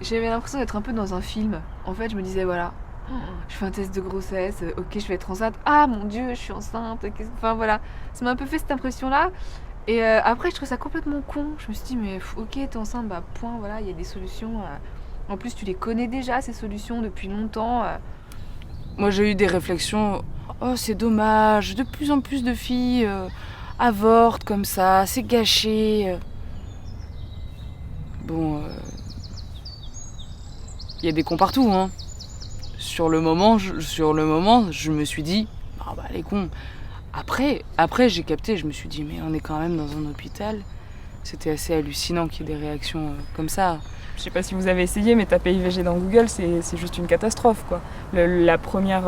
J'avais l'impression d'être un peu dans un film. En fait, je me disais, voilà, je fais un test de grossesse, ok, je vais être enceinte. Ah mon Dieu, je suis enceinte. Enfin voilà, ça m'a un peu fait cette impression-là. Et après, je trouve ça complètement con. Je me suis dit, mais ok, t'es enceinte, bah point, voilà, il y a des solutions. En plus, tu les connais déjà, ces solutions, depuis longtemps. Moi, j'ai eu des réflexions. Oh, c'est dommage, de plus en plus de filles avortent comme ça, c'est gâché. Bon, il y a des cons partout, hein. Sur le moment, je me suis dit, ah bah les cons. Après, j'ai capté, je me suis dit, mais on est quand même dans un hôpital. C'était assez hallucinant qu'il y ait des réactions comme ça. Je sais pas si vous avez essayé, mais taper IVG dans Google, c'est juste une catastrophe, quoi. La première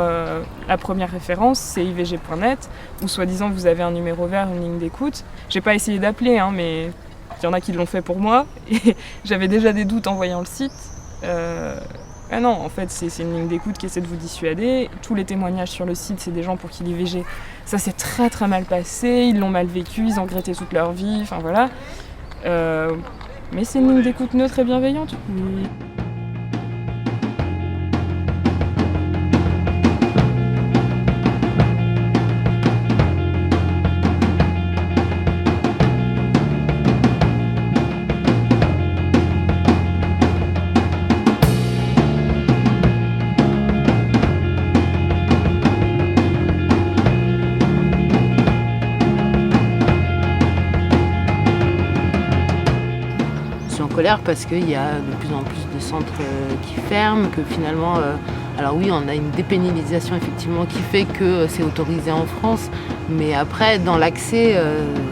référence, c'est ivg.net, où soi-disant vous avez un numéro vert, une ligne d'écoute. J'ai pas essayé d'appeler, hein, mais il y en a qui l'ont fait pour moi, et j'avais déjà des doutes en voyant le site. Ah non, en fait, c'est une ligne d'écoute qui essaie de vous dissuader. Tous les témoignages sur le site, c'est des gens pour qui l'IVG, ça s'est très très mal passé, ils l'ont mal vécu, ils ont regretté toute leur vie, enfin voilà. Mais c'est une ligne d'écoute neutre et bienveillante. Je suis en colère parce qu'il y a de plus en plus de centres qui ferment, que finalement, alors oui, on a une dépénalisation effectivement qui fait que c'est autorisé en France, mais après, dans l'accès,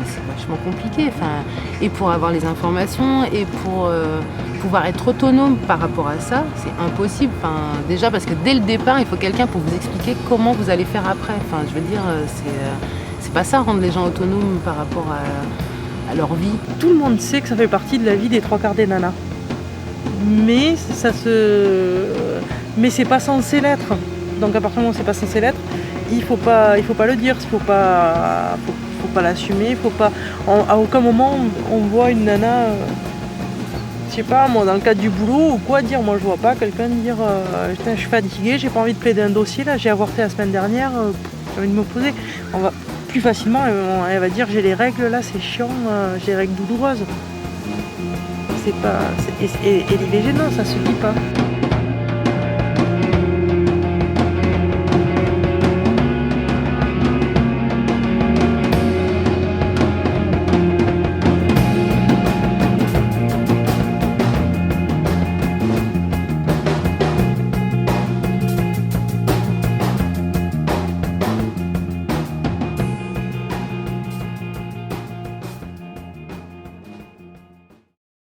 c'est vachement compliqué. Enfin, et pour avoir les informations et pour pouvoir être autonome par rapport à ça, c'est impossible. Enfin, déjà parce que dès le départ, il faut quelqu'un pour vous expliquer comment vous allez faire après. Enfin, je veux dire, c'est pas ça rendre les gens autonomes par rapport à leur vie. Tout le monde sait que ça fait partie de la vie des trois quarts des nanas. Mais mais c'est pas censé l'être. Donc à partir du moment où c'est pas censé l'être, il faut pas le dire, faut pas l'assumer, faut pas. À aucun moment on voit une nana, je sais pas moi, dans le cadre du boulot ou quoi, dire, moi je vois pas quelqu'un dire, putain, je suis fatiguée, j'ai pas envie de plaider un dossier là, j'ai avorté la semaine dernière, j'ai envie de me poser. On va plus facilement, elle va dire j'ai les règles là, c'est chiant, j'ai les règles douloureuses. Et l'IVG non, ça suffit pas.